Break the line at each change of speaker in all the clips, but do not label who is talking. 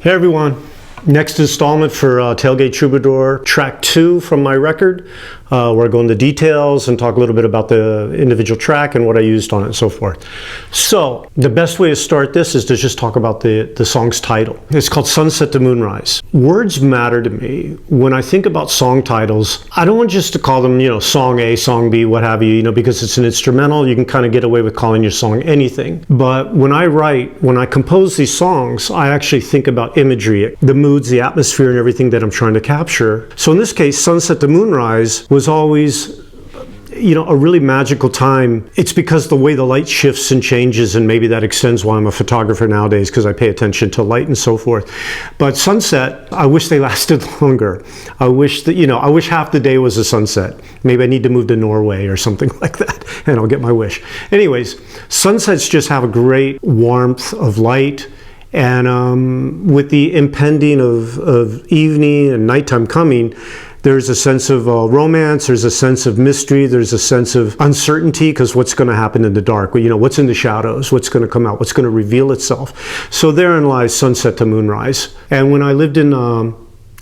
Hey everyone, next installment for Tailgate Troubadour, track 2 from my record. Where I go into details and talk a little bit about the individual track and what I used on it and so forth. So the best way to start this is to just talk about the song's title. It's called Sunset to Moonrise. Words matter to me. When I think about song titles, I don't want just to call them, song A, song B, what have you, because it's an instrumental, you can kind of get away with calling your song anything. But when I compose these songs, I actually think about imagery, the moods, the atmosphere, and everything that I'm trying to capture. So in this case, Sunset to Moonrise was always a really magical time. It's because the way the light shifts and changes, and maybe that extends why I'm a photographer nowadays, because I pay attention to light and so forth. But sunset, I wish they lasted longer. I wish that, I wish half the day was a sunset. Maybe I need to move to Norway or something like that, and I'll get my wish. Anyways, sunsets just have a great warmth of light. And with the impending of evening and nighttime coming, there's a sense of romance, there's a sense of mystery, there's a sense of uncertainty, because what's going to happen in the dark? What's in the shadows? What's going to come out? What's going to reveal itself? So therein lies Sunset to Moonrise. And when I lived in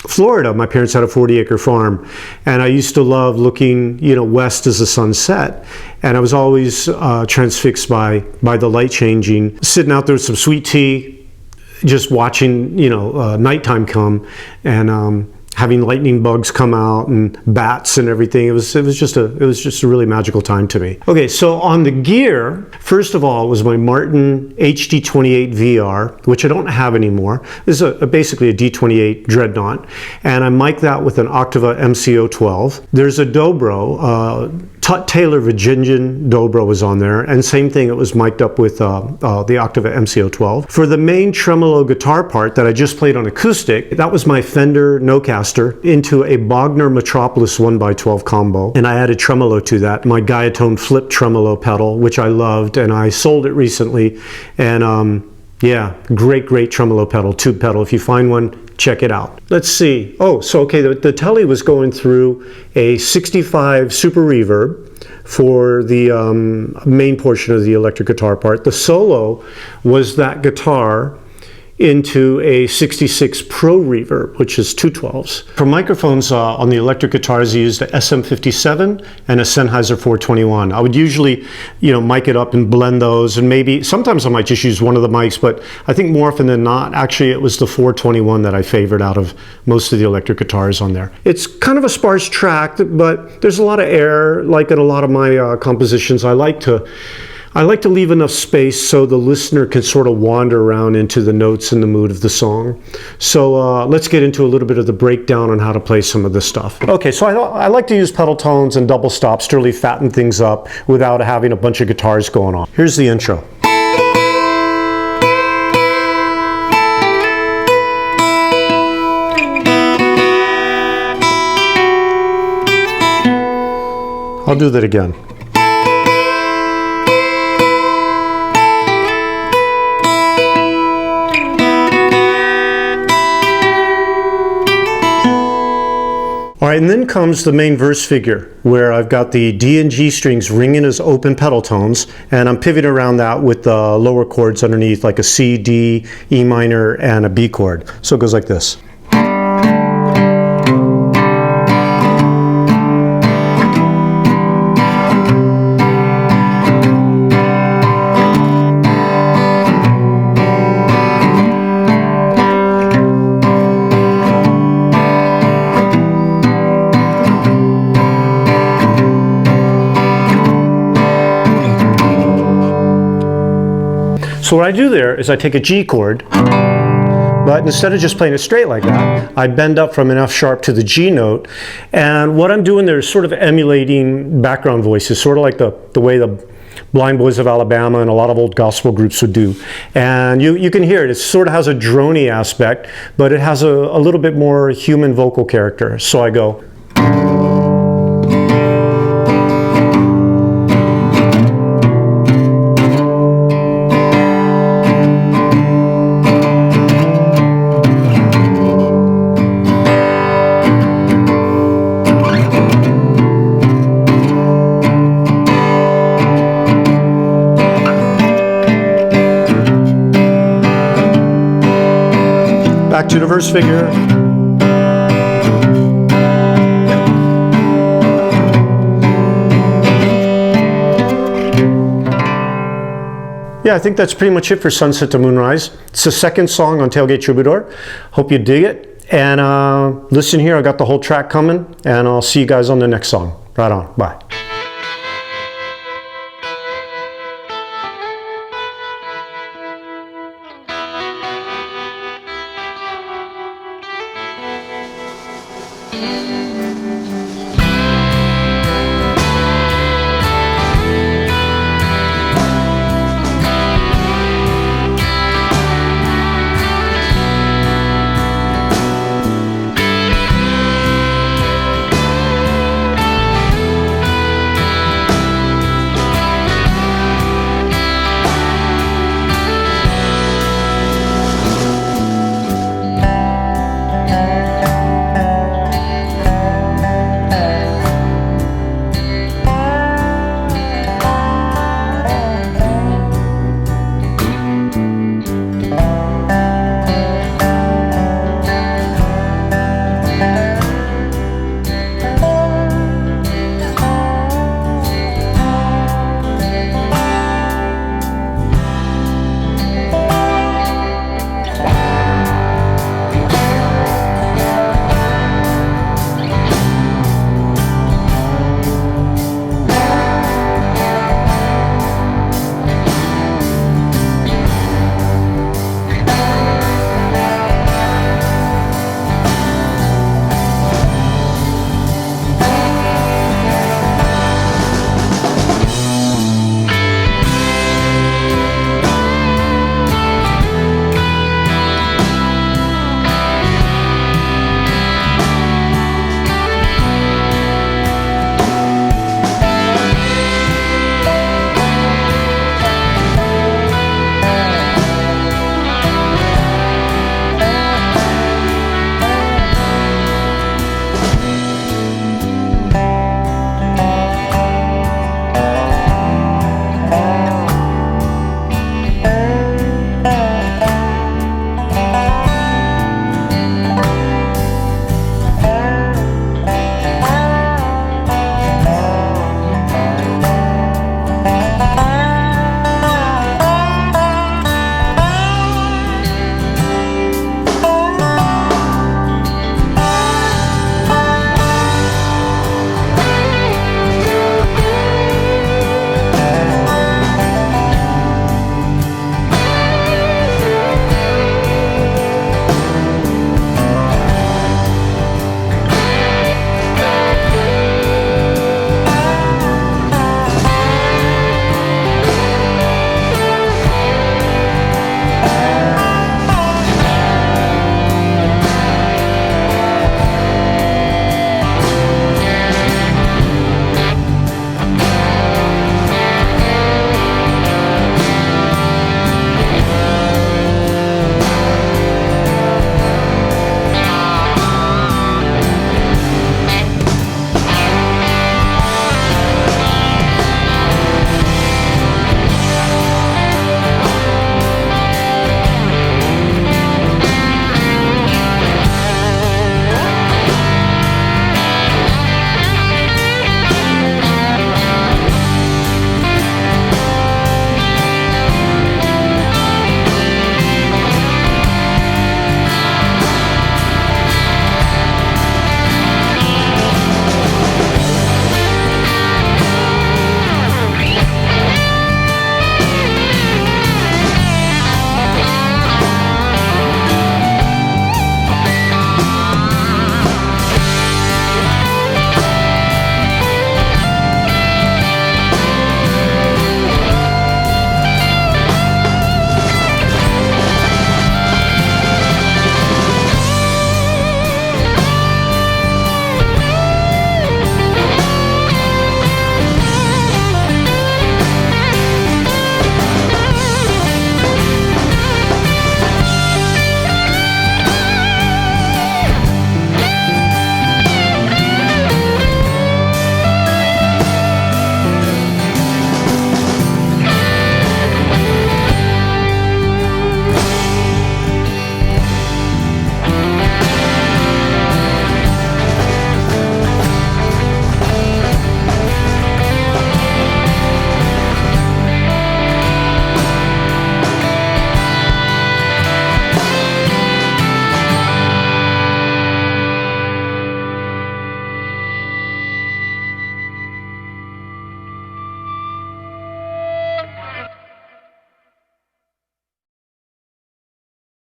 Florida, my parents had a 40-acre farm, and I used to love looking, west as the sun set. And I was always transfixed by the light changing, sitting out there with some sweet tea, just watching, nighttime come, and having lightning bugs come out and bats and everything. It was just a really magical time to me. Okay, so on the gear, first of all, was my Martin HD28 VR, which I don't have anymore. This is basically a D28 Dreadnought, and I mic'd that with an Octava MCO12. There's a dobro, Tut Taylor Virginian dobro was on there, and same thing, it was mic'd up with the Octava MCO12. For the main tremolo guitar part that I just played on acoustic, that was my Fender Nocaster into a Bogner Metropolis 1x12 combo, and I added tremolo to that, my Guiatone flip tremolo pedal, which I loved, and I sold it recently. And yeah, great tremolo pedal, tube pedal. If you find one, check it out. Let's see. The Tele was going through a 65 Super Reverb for the main portion of the electric guitar part. The solo was that guitar into a 66 Pro Reverb, which is 212s. For microphones on the electric guitars, I used a SM57 and a Sennheiser 421. I would usually, mic it up and blend those, and sometimes I might just use one of the mics, but I think more often than not, actually it was the 421 that I favored out of most of the electric guitars on there. It's kind of a sparse track, but there's a lot of air, like in a lot of my compositions. I like to leave enough space so the listener can sort of wander around into the notes and the mood of the song. So let's get into a little bit of the breakdown on how to play some of this stuff. Okay, so I like to use pedal tones and double stops to really fatten things up without having a bunch of guitars going on. Here's the intro. I'll do that again. All right, and then comes the main verse figure, where I've got the D and G strings ringing as open pedal tones, and I'm pivoting around that with the lower chords underneath, like a C, D, E minor, and a B chord. So it goes like this. So what I do there is I take a G chord, but instead of just playing it straight like that, I bend up from an F sharp to the G note, and what I'm doing there is sort of emulating background voices, sort of like the way the Blind Boys of Alabama and a lot of old gospel groups would do. And you can hear it. It sort of has a drony aspect, but it has a little bit more human vocal character. So I go. to the verse figure. Yeah, I think that's pretty much it for Sunset to Moonrise. It's the second song on Tailgate Troubadour. Hope you dig it. And listen here, I got the whole track coming, and I'll see you guys on the next song. Right on. Bye.
Mm-hmm.